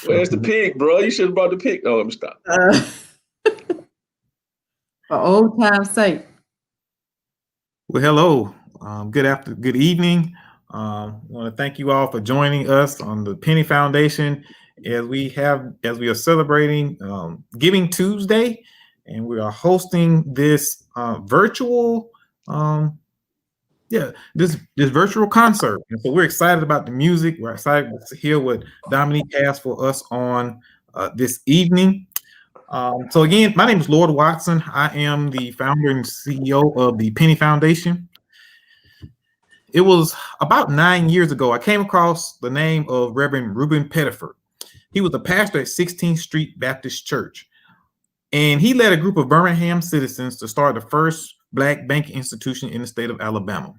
Where's the pig, bro? You should have brought the pig. Oh, let me stop. For old time's sake. Well, hello. Good evening. I want to thank you all for joining us on the Penny Foundation as we are celebrating Giving Tuesday, and we are hosting this virtual this virtual concert. And so we're excited about the music. We're excited to hear what Dominique has for us on this evening. So again, my name is Lord Watson. I am the founder and CEO of the Penny Foundation. It was about 9 years ago I came across the name of Reverend Reuben Pettiford. He was a pastor at 16th Street Baptist Church, and he led a group of Birmingham citizens to start the first Black banking institution in the state of Alabama.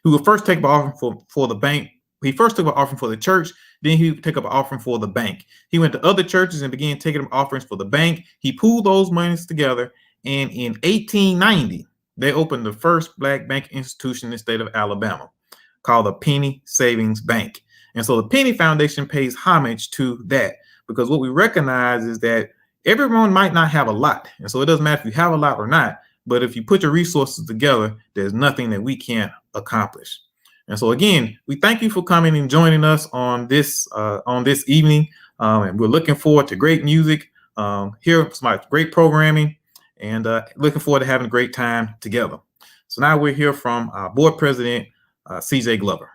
He would first take up an offering for the bank. He first took up an offering for the church, then he would take up an offering for the bank. He went to other churches and began taking up offerings for the bank. He pooled those monies together, and in 1890, they opened the first Black banking institution in the state of Alabama, called the Penny Savings Bank. And so the Penny Foundation pays homage to that, because what we recognize is that everyone might not have a lot. And so it doesn't matter if you have a lot or not, but if you put your resources together, there's nothing that we can't accomplish. And so again, we thank you for coming and joining us on this evening. And we're looking forward to great music, hear some great programming, and looking forward to having a great time together. So now we'll hear from our board president, CJ Glover.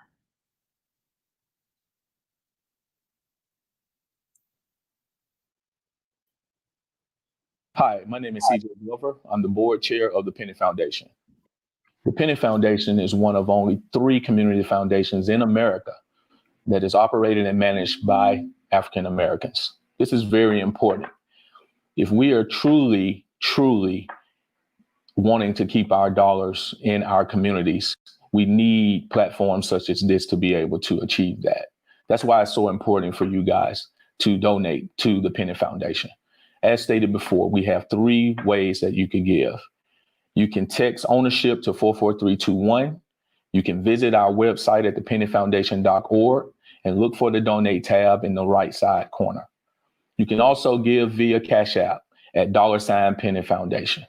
Hi, my name is CJ Glover. I'm the board chair of the Penny Foundation. The Penny Foundation is one of only 3 community foundations in America that is operated and managed by African Americans. This is very important. If we are truly wanting to keep our dollars in our communities, we need platforms such as this to be able to achieve that. That's why it's so important for you guys to donate to the Penny Foundation. As stated before, we have 3 ways that you can give. You can text ownership to 44321. You can visit our website at thepennyfoundation.org and look for the donate tab in the right side corner. You can also give via Cash App at $Penny Foundation.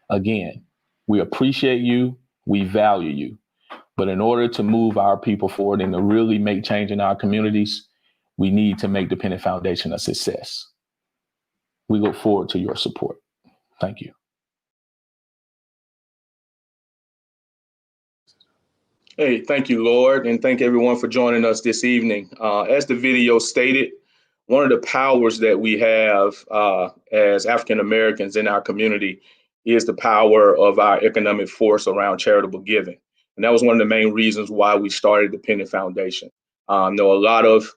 Again, we appreciate you, we value you, but in order to move our people forward and to really make change in our communities, we need to make the Penny Foundation a success. We look forward to your support. Thank you. Hey, thank you, Lord, and thank everyone for joining us this evening. As the video stated, one of the powers that we have as African Americans in our community is the power of our economic force around charitable giving. And that was one of the main reasons why we started the Penny Foundation. I know a lot of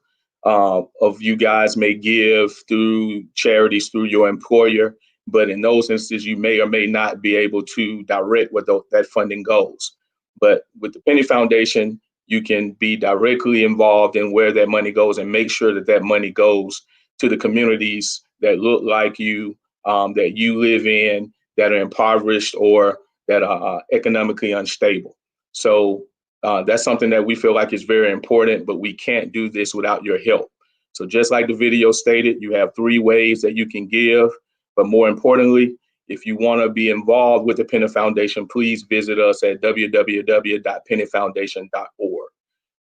you guys may give through charities through your employer, but in those instances, you may or may not be able to direct where that funding goes. But with the Penny Foundation, you can be directly involved in where that money goes and make sure that that money goes to the communities that look like you, that you live in, that are impoverished or that are economically unstable. So that's something that we feel like is very important, but we can't do this without your help. So just like the video stated, you have 3 ways that you can give, but more importantly, if you want to be involved with the Penny Foundation, please visit us at www.pennyfoundation.org.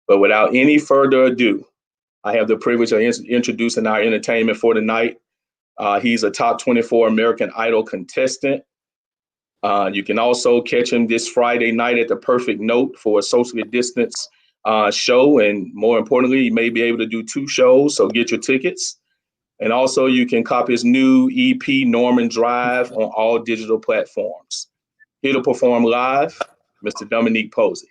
But without any further ado, I have the privilege of introducing our entertainment for tonight. He's a top 24 American Idol contestant. You can also catch him this Friday night at the Perfect Note for a socially distanced show. And more importantly, you may be able to do 2 shows, so get your tickets. And also you can copy his new EP, Norman Drive, on all digital platforms. Here to perform live, Mr. Dominique Posey.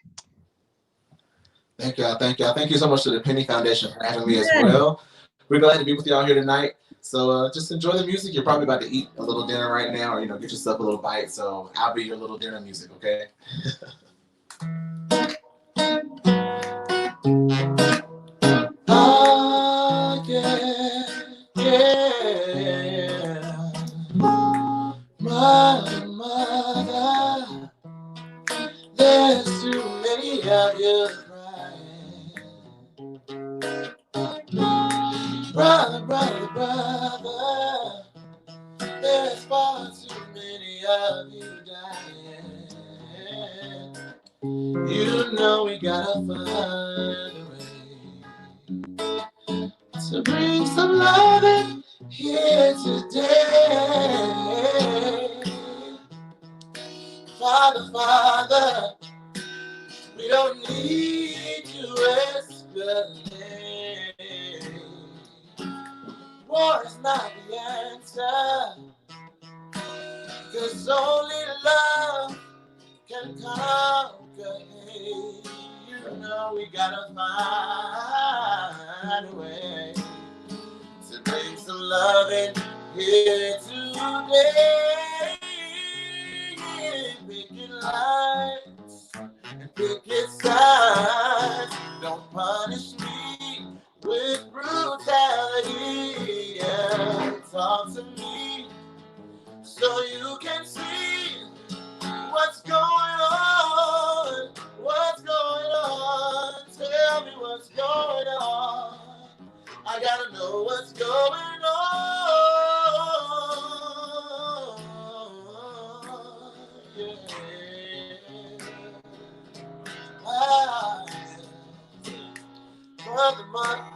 Thank y'all. Thank y'all. Thank you so much to the Penny Foundation for having me as well. We're glad to be with y'all here tonight. So just enjoy the music. You're probably about to eat a little dinner right now, or get yourself a little bite. So I'll be your little dinner music, okay? Oh, yeah, yeah. Mother, mother, there's too many out here crying Brother, there's far too many of you dying. You know we gotta find a way to bring some love in here today. Father, we don't need to escalate. War is not the answer, 'cause only love can conquer hate. You know we gotta find a way to bring some love in here today. Picket lines and picket signs. Don't punish me with brutality. Yeah, talk to me so you can see what's going on. What's going on? Tell me what's going on. I gotta know what's going on. Yeah.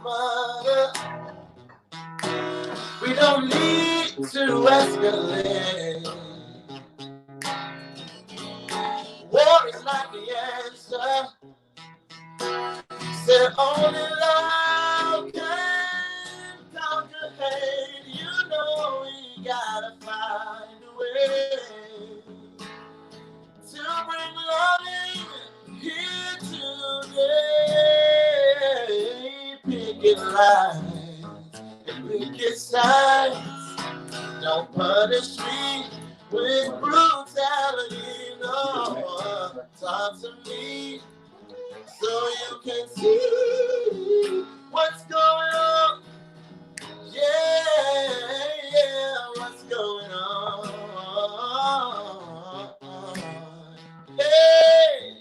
Mother, we don't need to escalate. War is not the answer. Said only love can conquer hate. You know we gotta find a way to bring love in here today. Picket lines and picket signs. Don't punish me with brutality. No, talk to me so you can see what's going on. Yeah, what's going on. Hey.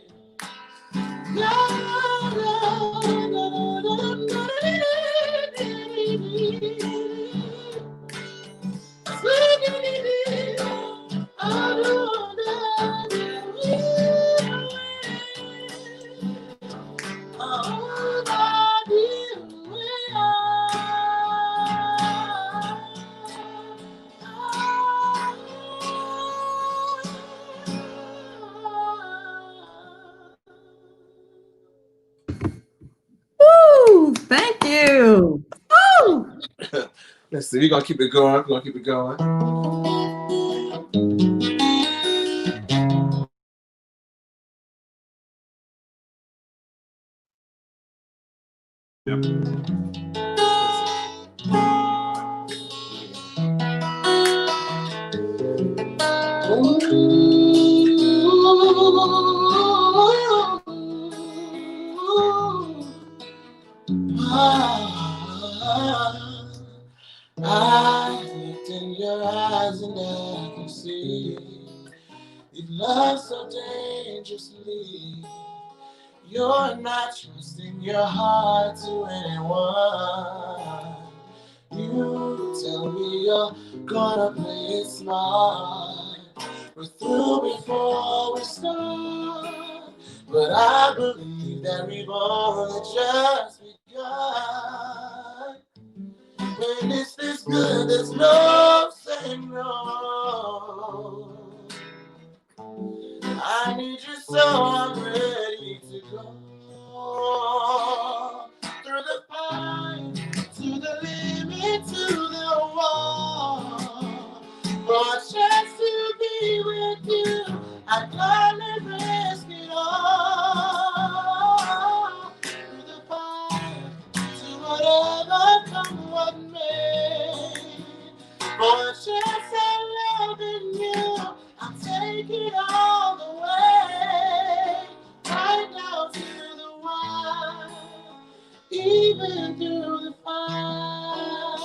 Woo! Thank you. Woo! Let's see, we're gonna keep it going. We're gonna keep it going. Yep. I looked in your eyes and I can see you've loved so dangerously. You're not trusting your heart to anyone. You tell me you're gonna play it smart. We're through before we start, but I believe that we've only just begun. When it's this good, there's no saying no. I need you so I'm ready to go. Through the fire, to the limit, to the wall. For a chance to be with you, I'd gladly risk it all. Through the fire, to whatever come what may. For a chance at loving you, I'll take it all the way. Right now to the wire, even through the fire.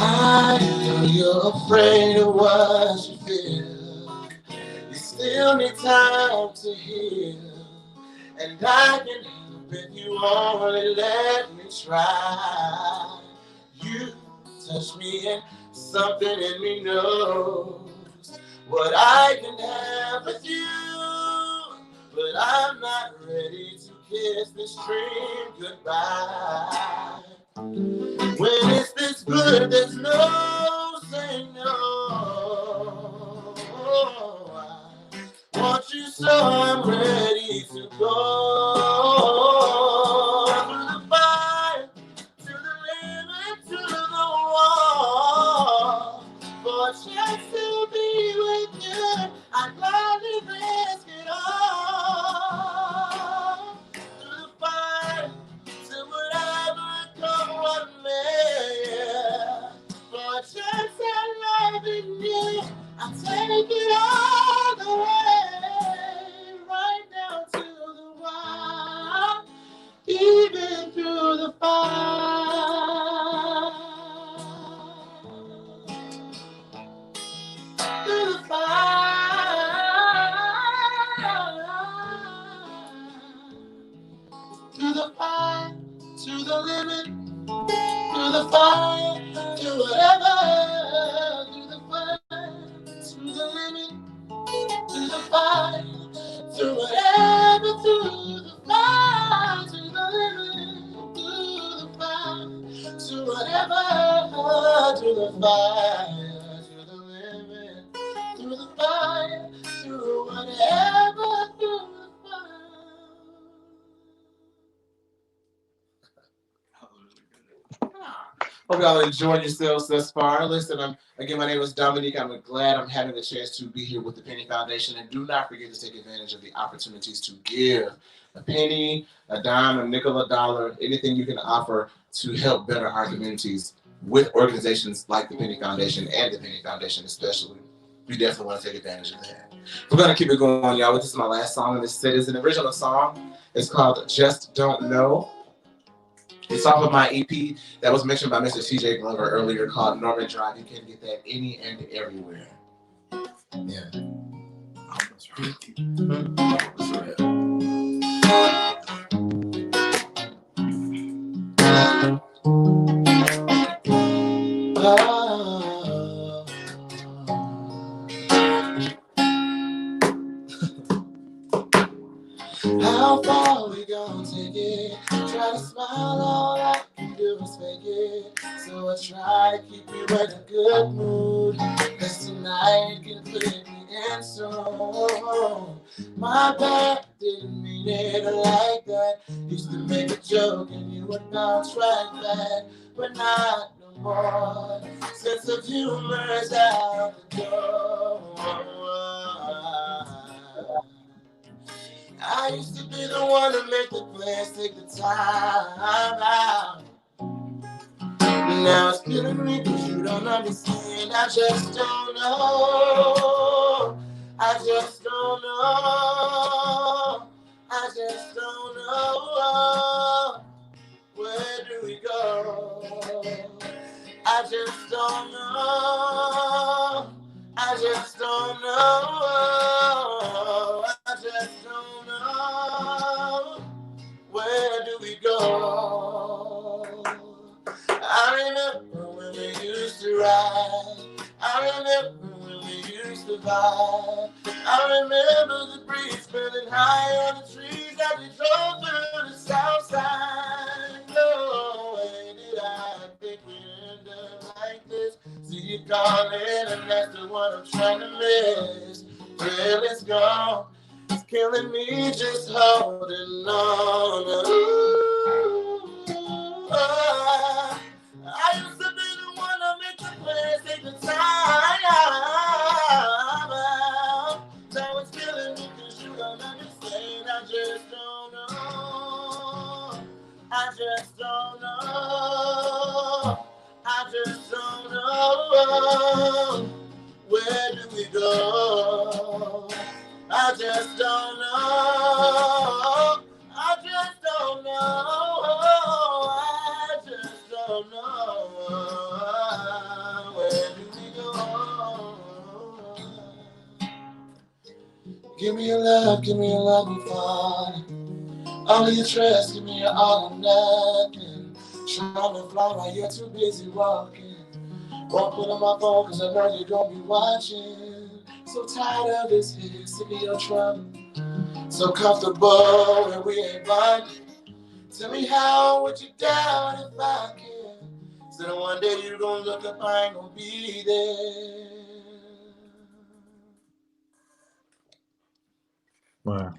I know you're afraid of what you feel, you still need time to heal. And I can help if you only let me try. You touch me and something in me knows what I can have with you. But I'm not ready to kiss this dream goodbye. When it's this good, there's no saying no. I want you so I'm ready to go. Through the fire, to the limit, to the wall. For a chance to be with you, I'd gladly risk it all. Through the fire, to whatever come what may. For a chance at loving you, I'll take it all the way, right down to the wire, even through the fire. Through the fire, through the fire, to the limit, through the fire, to whatever, through the fire, to the limit, through the fire, to whatever, through the fire, to the limit, through the fire, to whatever, to the fire, to the limit, through the fire, to whatever, through the fire. Hope y'all enjoyed yourselves thus far. Listen, again, my name is Dominique. I'm glad I'm having the chance to be here with the Penny Foundation. And do not forget to take advantage of the opportunities to give a penny, a dime, a nickel, a dollar, anything you can offer to help better our communities with organizations like the Penny Foundation and the Penny Foundation especially. We definitely want to take advantage of that. We're going to keep it going, y'all. This is my last song in this set. It's an original song. It's called Just Don't Know. It's off of my EP that was mentioned by Mr. TJ Glover earlier called Norman Drive. You can get that any and everywhere. Yeah. That's right. That's right. How far we gon' take it? Try to smile, all I can do is fake it. So I try to keep you in a good mood, 'cause tonight can put me in so. My bad, didn't mean it like that. Used to make a joke and you would bounce right back, but not no more. Sense of humor's out the door. I used to be the one to make the plans, take the time out. Now it's killing me because you don't understand. I just don't know. I just don't know. I just don't know. Where do we go? I just don't know. I just don't know. I just don't know. Where do we go? I remember when we used to ride. I remember when we used to vibe. I remember the breeze feeling high on the trees as we drove through the south side. No way did I think we'd end up like this. See you calling and that's the one I'm trying to miss. Well, it's gone. It's killing me just holding on. Ooh, I used to be the one to make the plans, take the time out. Now it's killing me because you don't understand. I just don't know. I just don't know. I just don't know. Where do we go? I just don't know. I just don't know. I just don't know. Where do we Give me your love, give me your love before. All of your trust, give me your all or nothing. Trying to fly while you're too busy walking. Won't put on my phone cause I know you're gonna be watching. So tired of this here, sick of your trouble. So comfortable when we ain't bonding. Tell me how would you doubt if I can? So that one day you gonna look up, I ain't gonna be there. Wow.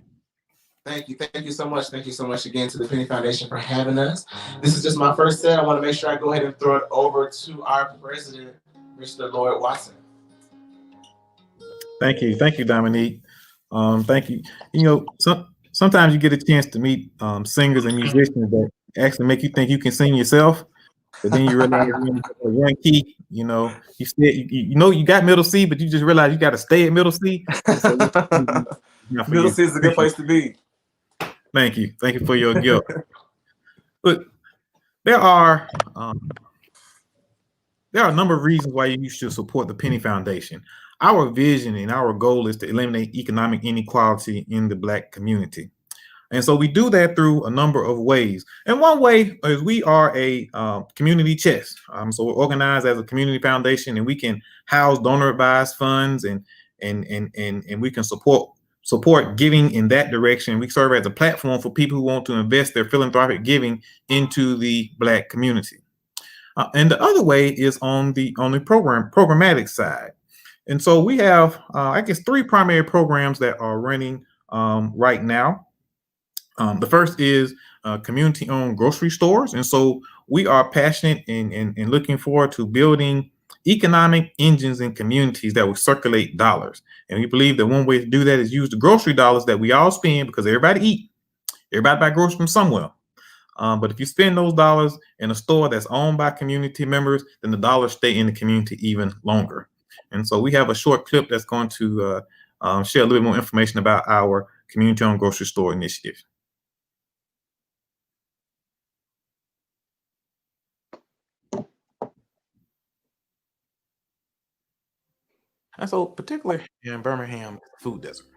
Thank you so much. Thank you so much again to the Penny Foundation for having us. This is just my first set. I want to make sure I go ahead and throw it over to our president, Mr. Lloyd Watson. Thank you, Dominique. Thank you. You know, sometimes you get a chance to meet singers and musicians that actually make you think you can sing yourself, but then you realize you're in one key. You know, you know you got middle C, but you just realize you got to stay at middle C. Middle C is a good place to be. Thank you for your gift. But there are a number of reasons why you should support the Penny Foundation. Our vision and our goal is to eliminate economic inequality in the Black community. And so we do that through a number of ways. And one way is we are a community chest. So we're organized as a community foundation, and we can house donor advised funds and we can support giving in that direction. We serve as a platform for people who want to invest their philanthropic giving into the Black community. And the other way is on the programmatic side. And so we have, I guess, 3 primary programs that are running right now. The first is community-owned grocery stores. And so we are passionate and looking forward to building economic engines in communities that will circulate dollars. And we believe that one way to do that is use the grocery dollars that we all spend, because everybody buy groceries from somewhere. But if you spend those dollars in a store that's owned by community members, then the dollars stay in the community even longer. And so we have a short clip that's going to share a little bit more information about our community-owned grocery store initiative. And so particularly in Birmingham, food desert.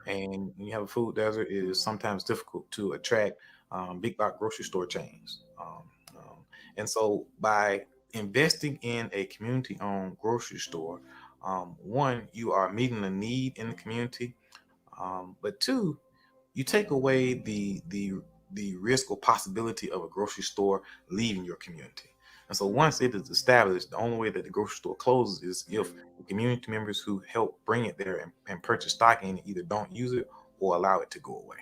And when you have a food desert, it is sometimes difficult to attract big box grocery store chains. And so by investing in a community-owned grocery store, one, you are meeting a need in the community, but 2, you take away the risk or possibility of a grocery store leaving your community. And so once it is established, the only way that the grocery store closes is if the community members who help bring it there and purchase stock in it either don't use it or allow it to go away.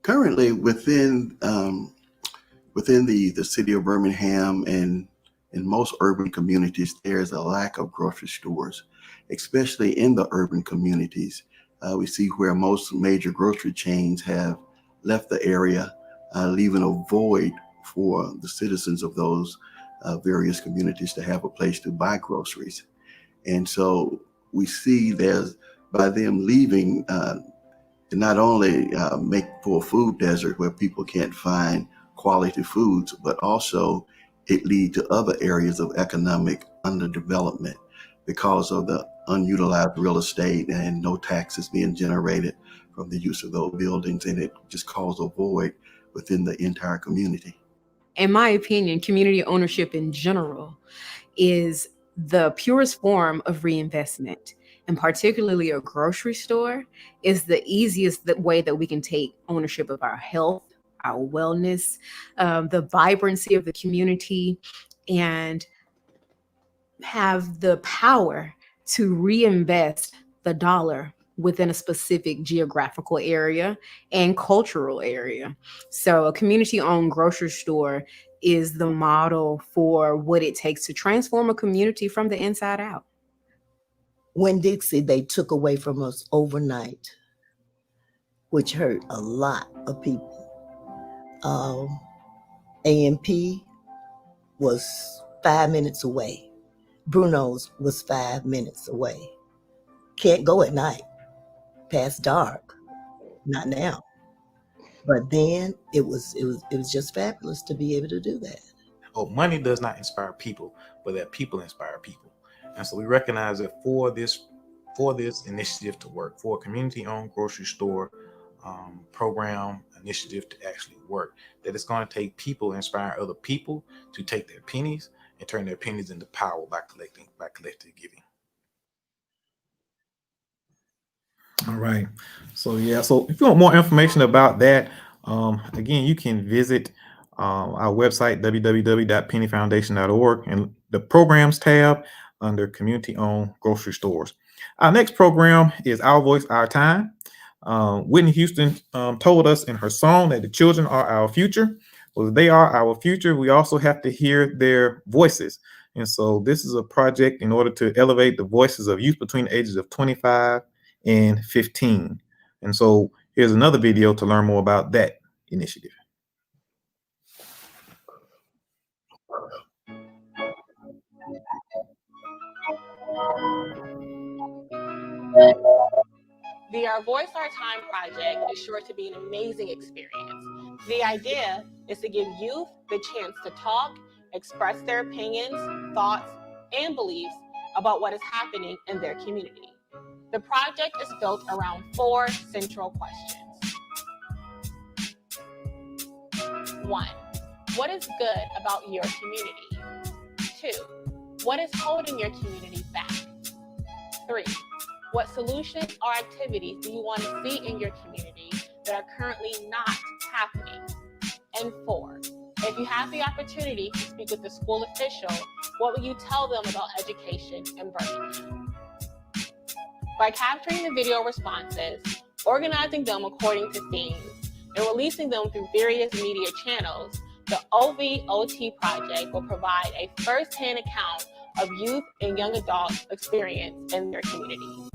Currently, within the city of Birmingham and in most urban communities, there's a lack of grocery stores, especially in the urban communities. We see where most major grocery chains have left the area, leaving a void for the citizens of those various communities to have a place to buy groceries. And so we see there's, by them leaving, not only make for a food desert where people can't find quality foods, but also it lead to other areas of economic underdevelopment because of the unutilized real estate and no taxes being generated from the use of those buildings, and it just causes a void within the entire community. In my opinion, community ownership in general is the purest form of reinvestment. And particularly a grocery store is the easiest way that we can take ownership of our health, our wellness, the vibrancy of the community, and have the power to reinvest the dollar within a specific geographical area and cultural area. So a community-owned grocery store is the model for what it takes to transform a community from the inside out. Winn-Dixie, they took away from us overnight, which hurt a lot of people. A&P was 5 minutes away. Bruno's was 5 minutes away. Can't go at night, past dark, not now. But then it was just fabulous to be able to do that. Oh, money does not inspire people, but that people inspire people. And so we recognize that for this for this initiative to work, for a community-owned grocery store program initiative to actually work, that it's going to take people, inspire other people to take their pennies and turn their pennies into power by collective giving. All right. So if you want more information about that, again, you can visit our website, www.pennyfoundation.org, and the programs tab under community-owned grocery stores. Our next program is Our Voice, Our Time. Whitney Houston told us in her song that the children are our future. Well, they are our future. We also have to hear their voices. And so this is a project in order to elevate the voices of youth between the ages of 25 and 15. And so here's another video to learn more about that initiative. The Our Voice, Our Time project is sure to be an amazing experience. The idea is to give youth the chance to talk, express their opinions, thoughts, and beliefs about what is happening in their community. The project is built around 4 central questions. 1. What is good about your community? 2. What is holding your community back? 3. What solutions or activities do you want to see in your community that are currently not happening? And 4, if you have the opportunity to speak with the school official, what will you tell them about education in Birmingham? By capturing the video responses, organizing them according to themes, and releasing them through various media channels, the OVOT project will provide a first-hand account of youth and young adult experience in their community.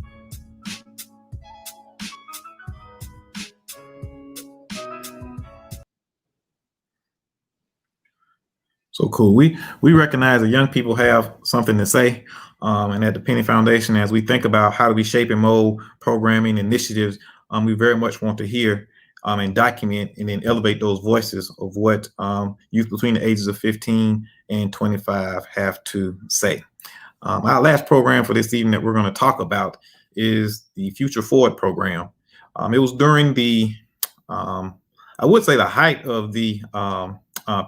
So cool. We recognize that young people have something to say, and at the Penny Foundation, as we think about how do we shape and mold programming initiatives, we very much want to hear and document and then elevate those voices of what youth between the ages of 15 and 25 have to say. Our last program for this evening that we're going to talk about is the Future Forward program. It was during the, I would say the height of the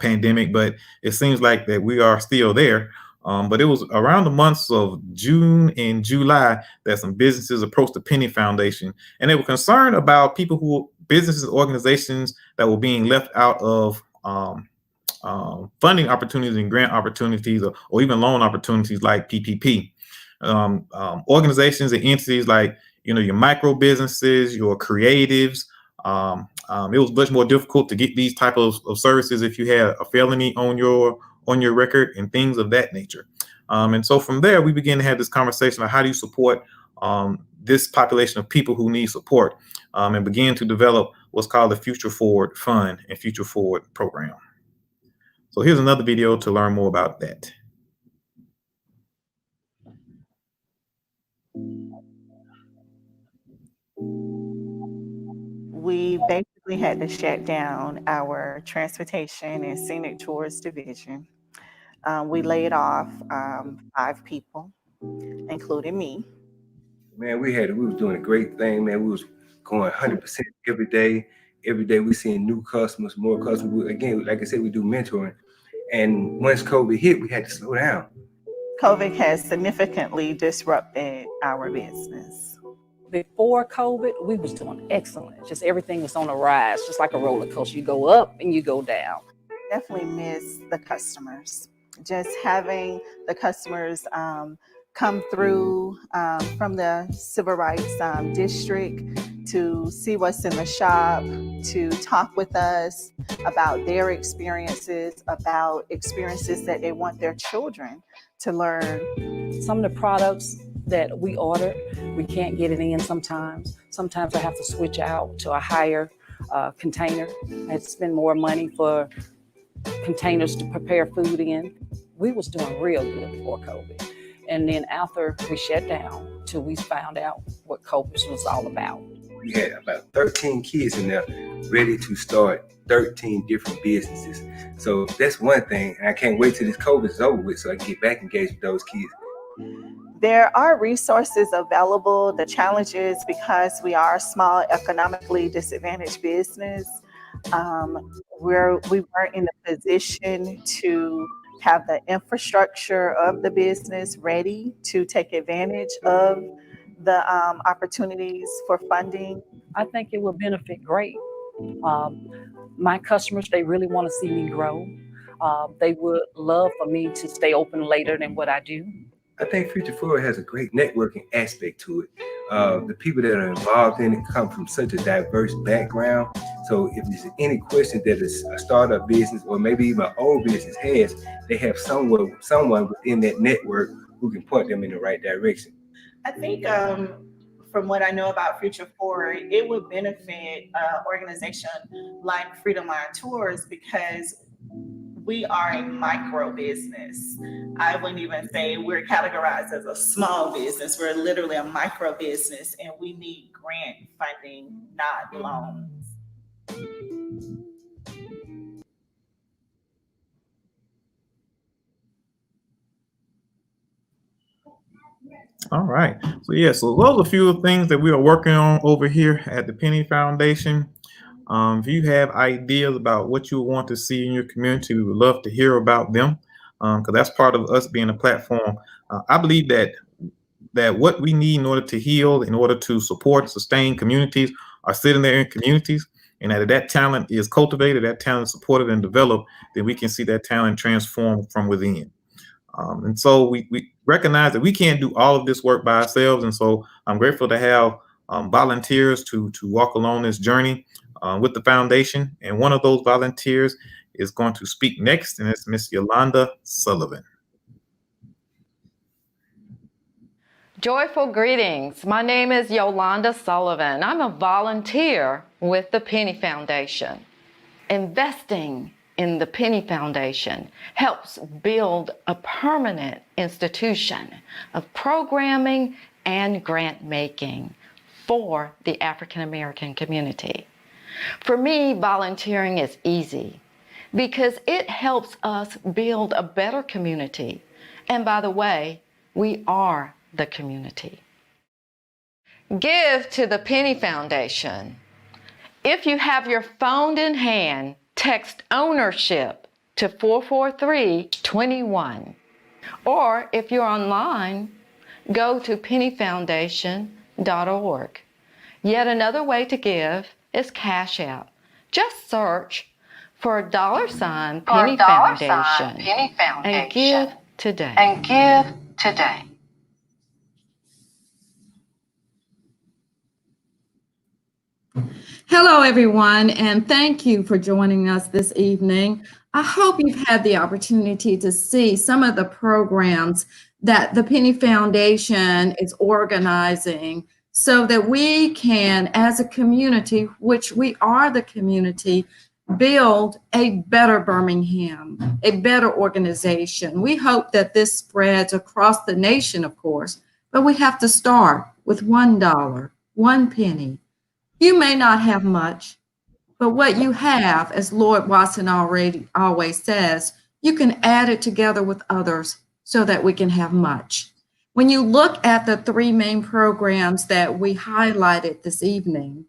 pandemic, but it seems like that we are still there. But it was around the months of June and July that some businesses approached the Penny Foundation, and they were concerned about businesses, organizations that were being left out of funding opportunities and grant opportunities, or even loan opportunities like PPP. Organizations and entities like, your micro businesses, your creatives. It was much more difficult to get these type of services if you had a felony on your record and things of that nature. And so from there, we began to have this conversation of how do you support this population of people who need support, and began to develop what's called the Future Forward Fund and Future Forward program. So here's another video to learn more about that. We basically had to shut down our transportation and scenic tours division. We laid off 5 people, including me. Man, we was doing a great thing, man. We was going 100% every day. Every day we seeing new customers, more customers. Again, like I said, we do mentoring. And once COVID hit, we had to slow down. COVID has significantly disrupted our business. Before COVID, we was doing excellent. Just everything was on a rise, just like a roller coaster. You go up and you go down. Definitely miss the customers. Just having the customers come through from the civil rights district to see what's in the shop, to talk with us about their experiences, about experiences that they want their children to learn. Some of the products that we ordered, we can't get it in sometimes. Sometimes I have to switch out to a higher container. I had to spend more money for containers to prepare food in. We was doing real good before COVID. And then after we shut down, till we found out what COVID was all about. We had about 13 kids in there ready to start 13 different businesses. So that's one thing. And I can't wait till this COVID is over with so I can get back engaged with those kids. There are resources available. The challenge is because we are a small, economically disadvantaged business, we weren't in a position to have the infrastructure of the business ready to take advantage of the opportunities for funding. I think it would benefit great. My customers, they really want to see me grow. They would love for me to stay open later than what I do. I think Future Forward has a great networking aspect to it. The people that are involved in it come from such a diverse background. So if there's any question that a startup business or maybe even an old business has, they have someone within that network who can point them in the right direction. I think from what I know about Future Forward, it would benefit an organization like Freedom Line Tours because we are a micro business. I wouldn't even say we're categorized as a small business. We're literally a micro business, and we need grant funding, not loans. All right. So those are a few of the things that we are working on over here at the Penny Foundation. If you have ideas about what you want to see in your community, we would love to hear about them, because that's part of us being a platform. I believe that what we need in order to heal, in order to support, sustain communities, are sitting there in communities, and that talent is cultivated, that talent is supported and developed, then we can see that talent transform from within. And so we recognize that we can't do all of this work by ourselves, and so I'm grateful to have volunteers to walk along this journey with the foundation. And one of those volunteers is going to speak next, and it's Miss Yolanda Sullivan. Joyful greetings. My name is Yolanda Sullivan. I'm a volunteer with the Penny Foundation. Investing in the Penny Foundation helps build a permanent institution of programming and grant making for the African American community. For me, volunteering is easy because it helps us build a better community. And by the way, we are the community. Give to the Penny Foundation. If you have your phone in hand, text ownership to 44321. Or if you're online, go to pennyfoundation.org. Yet another way to give is Cash App. Just search for $ Penny Foundation and give today. Hello, everyone, and thank you for joining us this evening. I hope you've had the opportunity to see some of the programs that the Penny Foundation is organizing so that we can, as a community, which we are the community, build a better Birmingham, a better organization. We hope that this spreads across the nation, of course, but we have to start with $1, 1 penny. You may not have much, but what you have, as Lord Watson always says, you can add it together with others so that we can have much. When you look at the 3 main programs that we highlighted this evening,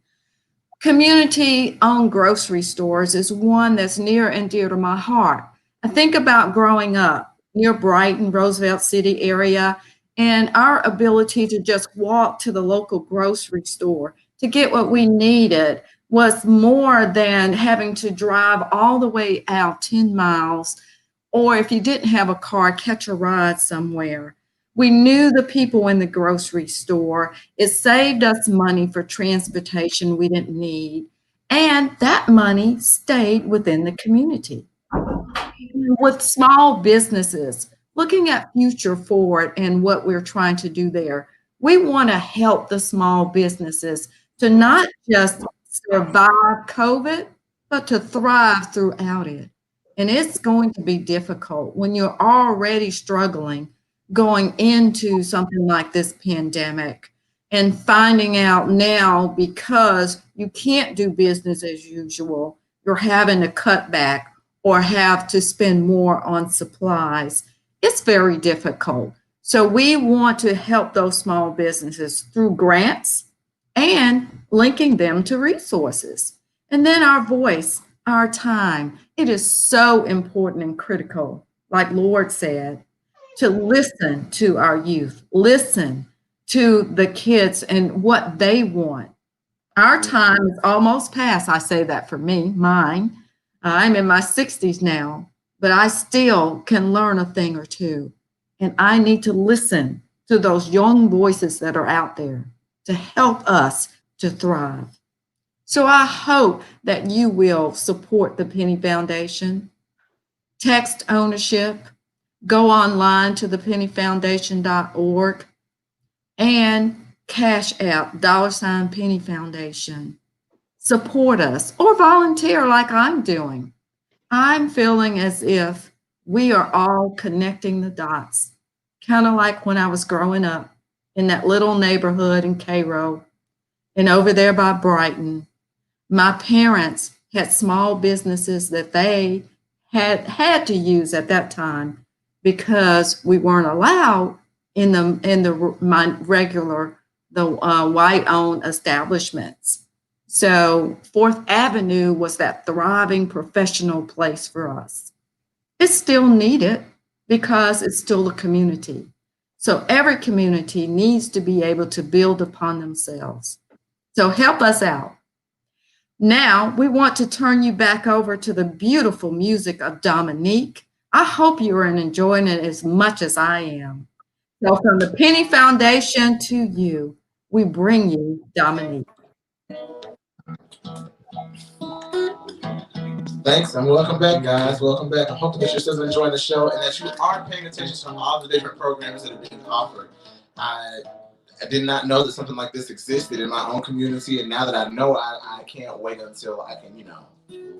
community-owned grocery stores is one that's near and dear to my heart. I think about growing up near Brighton, Roosevelt City area, and our ability to just walk to the local grocery store to get what we needed was more than having to drive all the way out 10 miles, or if you didn't have a car, catch a ride somewhere. We knew the people in the grocery store. It saved us money for transportation we didn't need, and that money stayed within the community. With small businesses, looking at Future Forward and what we're trying to do there, we want to help the small businesses to not just survive COVID, but to thrive throughout it. And it's going to be difficult when you're already struggling going into something like this pandemic and finding out now, because you can't do business as usual, you're having to cut back or have to spend more on supplies. It's very difficult. So we want to help those small businesses through grants and linking them to resources. And then our voice, our time. It is so important and critical, like Lord said, to listen to our youth, listen to the kids and what they want. Our time is almost past. I say that for me, mine. I'm in my 60s now, but I still can learn a thing or two. And I need to listen to those young voices that are out there to help us to thrive. So I hope that you will support the Penny Foundation, text ownership, go online to thepennyfoundation.org, and cash out $Penny Foundation. Support us or volunteer like I'm doing. I'm feeling as if we are all connecting the dots, kind of like when I was growing up in that little neighborhood in Cairo and over there by Brighton. My parents had small businesses that they had to use at that time because we weren't allowed in my regular white-owned establishments. So 4th Avenue was that thriving professional place for us. It's still needed because it's still a community. So every community needs to be able to build upon themselves. So help us out. Now we want to turn you back over to the beautiful music of Dominique. I hope you are enjoying it as much as I am. So from the Penny Foundation to you, we bring you Dominique. Thanks, and welcome back, guys. Welcome back. I hope that you're still enjoying the show and that you are paying attention to all the different programs that are being offered. I did not know that something like this existed in my own community, and now that I know, I can't wait until I can,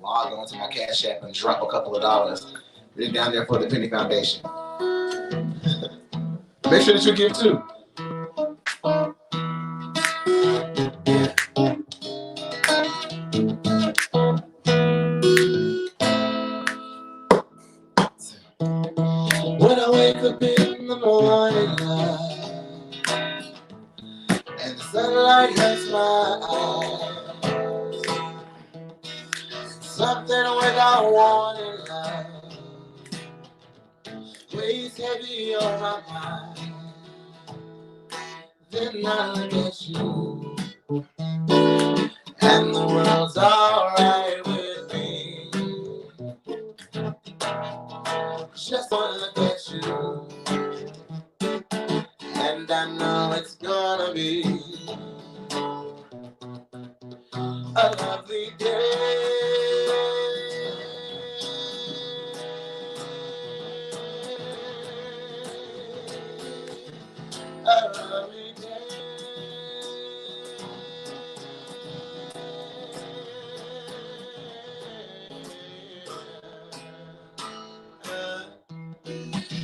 log on to my Cash App and drop a couple of dollars right down there for the Penny Foundation. Make sure that you give too. When I wake up in the morning and the sunlight hits my eyes, something without warning weighs heavy on my mind. Then I look at you and the world's alright with me. Just wanna look at you and I know it's gonna be a lovely day. A lovely day.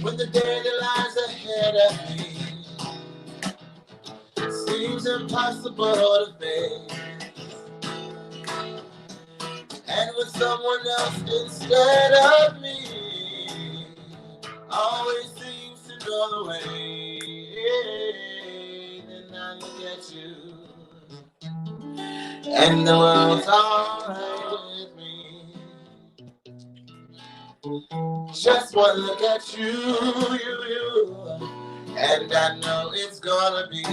When the day that lies ahead of me seems impossible to face, and with someone else instead of me always seems to go the way, then I look at you and the world's alright with me. Just one look at you, and I know it's gonna be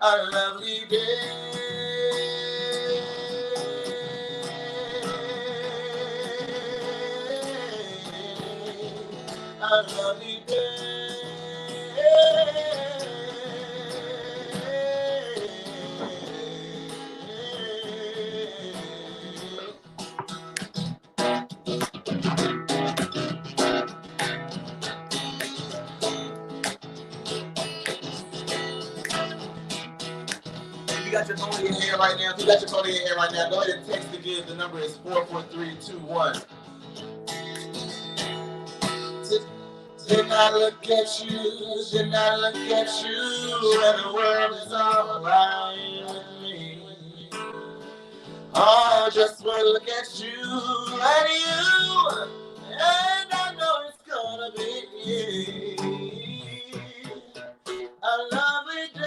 a lovely day. A lovely day. If you got your phone in your hand right now, go ahead and text again. The number is 44321. Then I look at you, and the world is alright with me. Oh, just one look at you, and I know it's gonna be a lovely day.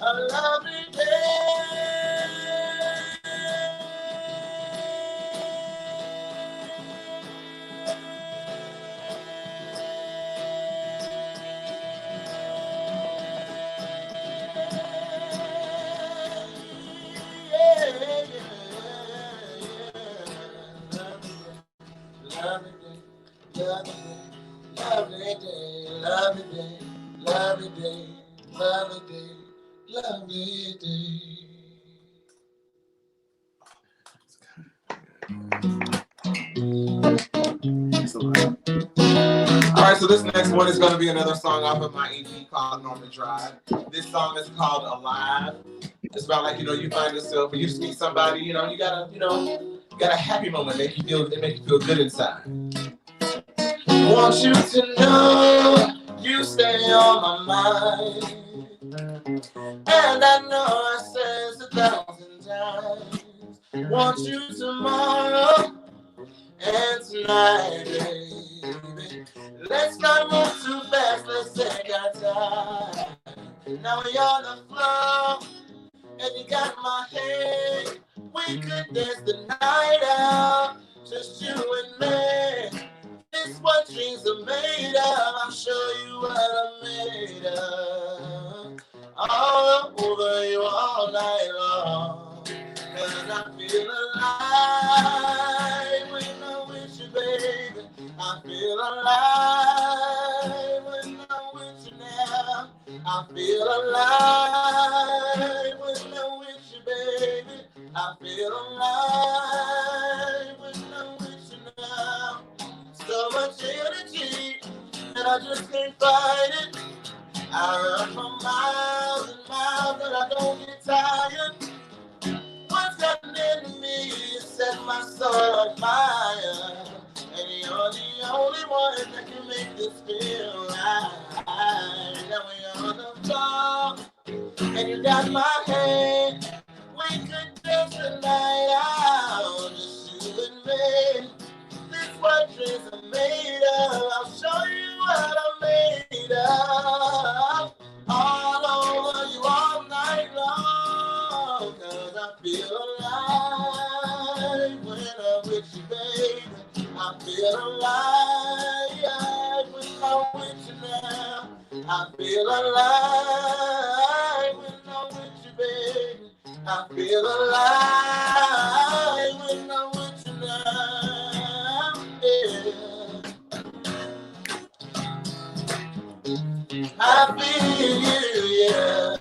A lovely day. Lovely day, lovely day, lovely day, lovely day, lovely day. All right, so this next one is going to be another song off of my EP called Norman Drive. This song is called Alive. It's about like, you find yourself, and you just meet somebody, you got a happy moment, make you feel good inside. Want you to know you stay on my mind, and I know I said 1,000 times. Want you tomorrow and tonight, baby. Let's not move too fast, let's take our time. Now we're on the floor, and you got my hand. We could dance the night out, just you and me. It's what dreams are made of. I'll show you what I'm made of. All over you all night long. 'Cause I feel alive when I'm with you, baby. I feel alive when I'm with you now. I feel alive when I'm with you, baby. I feel alive when I'm with you now. So much energy, and I just can't fight it. I run for miles and miles, and I don't get tired. What's happening to me? You set my soul on fire, and you're the only one that can make this feel right. Now we're on the floor, and you got my hand. We could dance the night out, just you and me. This what dreams are made of. I'll show you what I'm made of. All over you all night long. 'Cause I feel alive when I'm with you, baby. I feel alive when I'm with you now. I feel alive when I'm with you, baby. I feel alive when I'm with you now. Yeah. I feel you, yeah.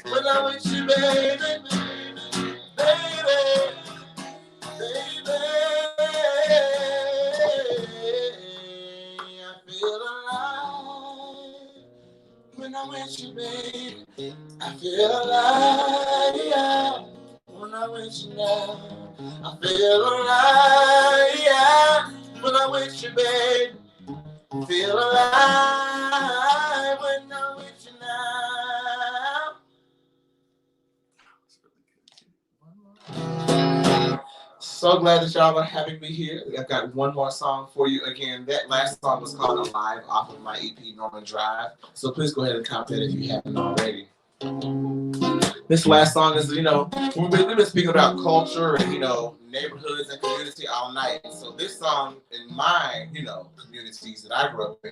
When I'm with you, baby, baby, baby. I feel alive when I'm with you, baby. I feel alive when I'm with you now. I feel alive when I'm with you, baby. Feel alive when I'm with you now. So glad that y'all are having me here. I've got one more song for you. Again, that last song was called Alive off of my EP, Norman Drive. So please go ahead and cop that if you haven't already. This last song is, we've been speaking about culture and, neighborhoods and community all night. So this song in my, communities that I grew up in,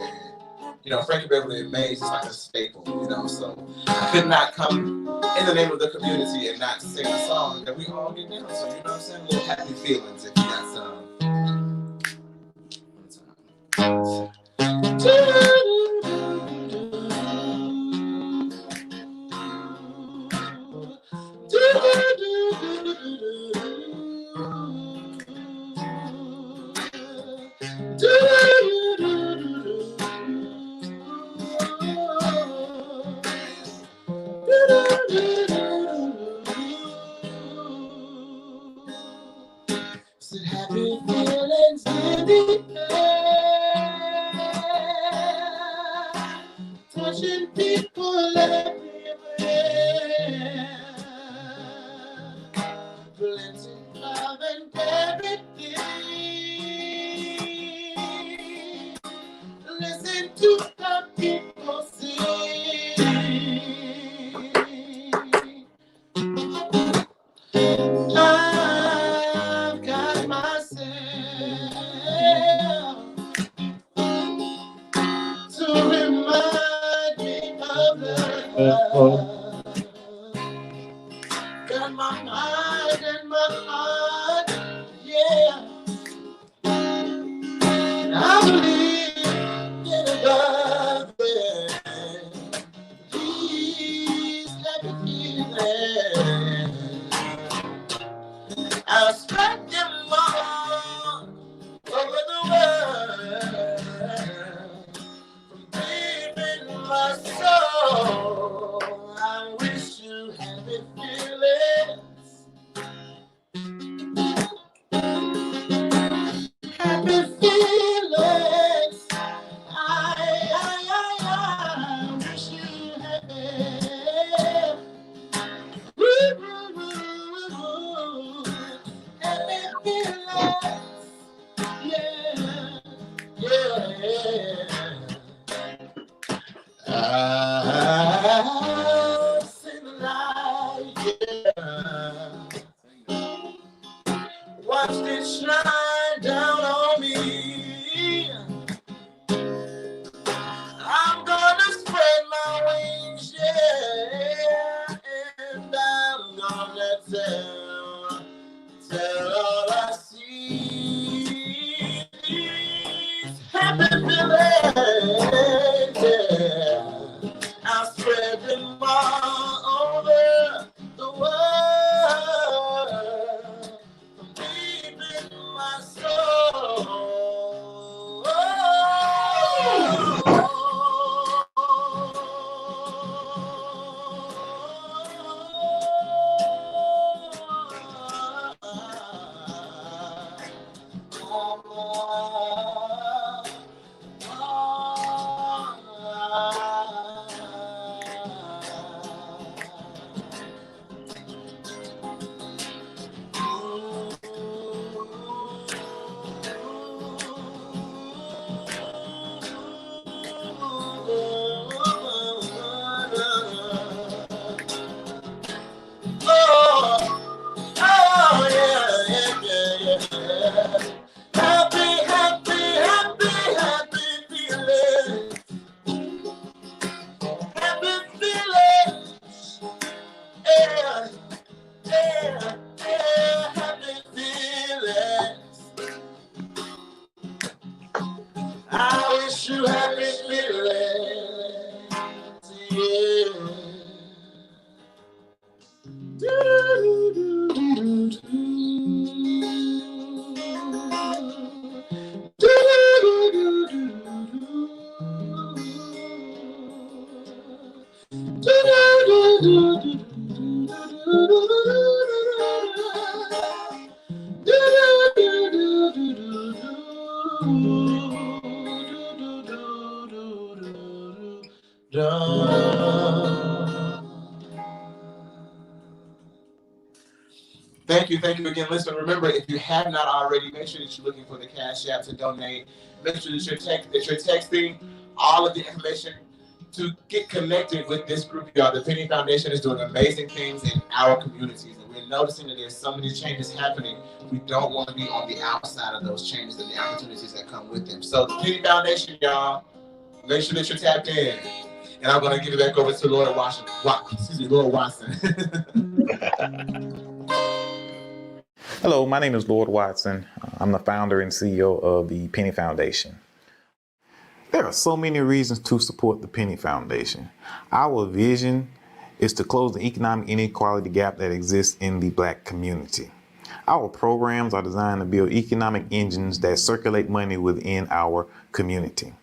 Frankie Beverly and Mays is like a staple, so I could not come in the name of the community and not sing a song that we all get down. So, I'm saying? A little happy feelings if you got some. Happy feelings in the air, touching people everywhere. plenty of and everything. Listen to the people sing. I've got myself to remind me of love. Got my mind and my heart, yeah. And I believe in a God that He's happy feeling. I'll spread them all over the world. From deep in my soul, I wish you happy feelings. Happy feelings. I wish you happy. Woo-hoo-hoo-hoo. Happy feelings. Yeah, yeah. I've seen the light, yeah. Watched it shine down on me. I'm gonna spread my wings, yeah. And I'm gonna tell all I see. Happy feelings, yeah. I'll spread them all over the world. From deep in my soul. I wish you happy feelings, yeah. Thank you again. Listen, remember, if you have not already, make sure that you're looking for the Cash App to donate. Make sure that you're texting all of the information to get connected with this group, y'all. The Penny Foundation is doing amazing things in our communities, and we're noticing that there's so many changes happening. We don't want to be on the outside of those changes and the opportunities that come with them. So the Penny Foundation, y'all, make sure that you're tapped in. And I'm going to give it back over to Lord Watson. Hello, my name is Lord Watson. I'm the founder and CEO of the Penny Foundation. There are so many reasons to support the Penny Foundation. Our vision is to close the economic inequality gap that exists in the Black community. Our programs are designed to build economic engines that circulate money within our community.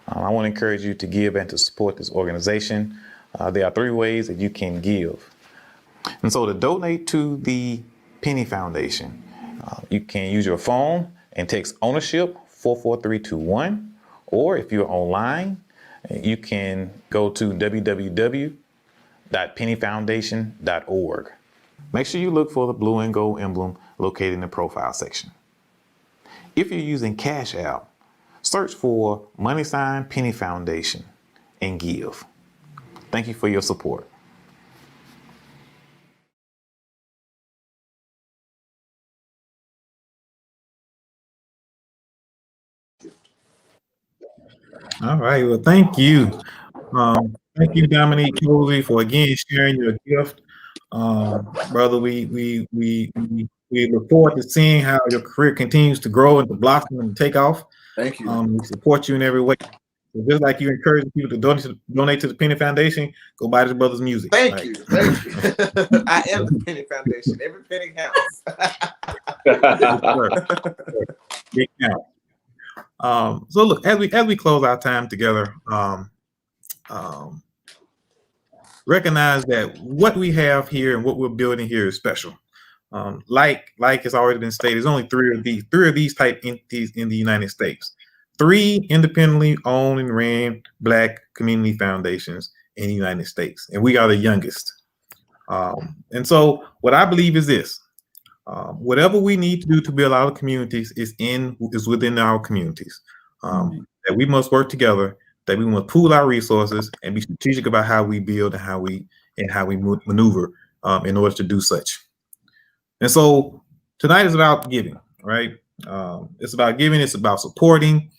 I want to encourage you to give and to support this organization. There are 3 ways that you can give. And so to donate to the Penny Foundation, you can use your phone and text ownership 44321, or if you're online, you can go to www.pennyfoundation.org. Make sure you look for the blue and gold emblem located in the profile section. If you're using Cash App, search for # Penny Foundation and give. Thank you for your support. All right. Well, thank you. Thank you, Dominique Posey, for again sharing your gift. Brother, we look forward to seeing how your career continues to grow and to blossom and take off. Thank you. We support you in every way. So just like you encourage people to donate to the Penny Foundation, go buy this brother's music. Thank you. I am the Penny Foundation. Every penny counts. Big count. So look, as we close our time together, recognize that what we have here and what we're building here is special. Like it's already been stated, there's only three of these type entities in the United States. 3 independently owned and ran Black community foundations in the United States, and we are the youngest. And so what I believe is this: whatever we need to do to build our communities is within our communities. That we must work together, that we must pool our resources and be strategic about how we build and how we maneuver in order to do such. And so tonight is about giving, right? It's about giving, it's about supporting,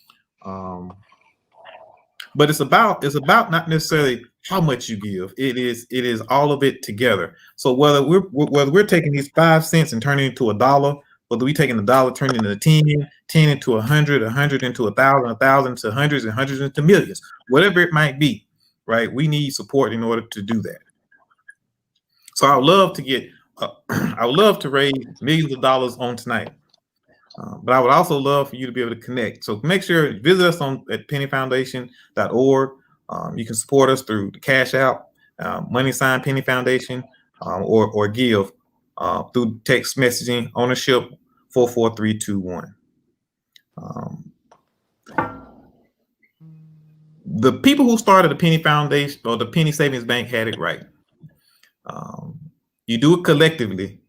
but it's about not necessarily how much you give. It is all of it together. So whether we're taking these 5 cents and turning it into $1, whether we taking $1 turning into 10 into 100, 100 into 1,000, 1,000 to hundreds, and hundreds into millions, whatever it might be, right? We need support in order to do that. So I would love to raise millions of dollars on tonight. But I would also love for you to be able to connect. So make sure you visit us at pennyfoundation.org. You can support us through the Cash App, # Penny Foundation, or give through text messaging ownership 44321. The people who started the Penny Foundation or the Penny Savings Bank had it right. You do it collectively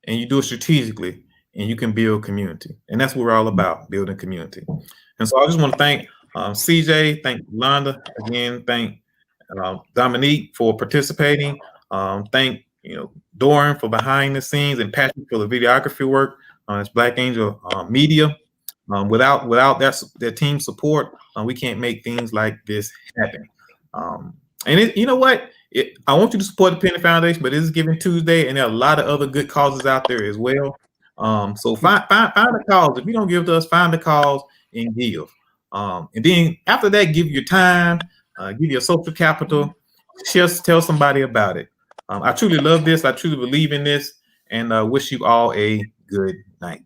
and you do it strategically, and you can build community. And that's what we're all about, building community. And so I just want to thank CJ, thank Yolanda, again, thank Dominique for participating. Thank Doran for behind the scenes, and Patrick for the videography work. It's Black Angel Media. Without their team support, we can't make things like this happen. And you know what? I want you to support the Penny Foundation, but it is Giving Tuesday, and there are a lot of other good causes out there as well. So find the cause. If you don't give to us, find the cause and give. And then after that, give your time, give your social capital, just tell somebody about it. I truly love this. I truly believe in this, and wish you all a good night.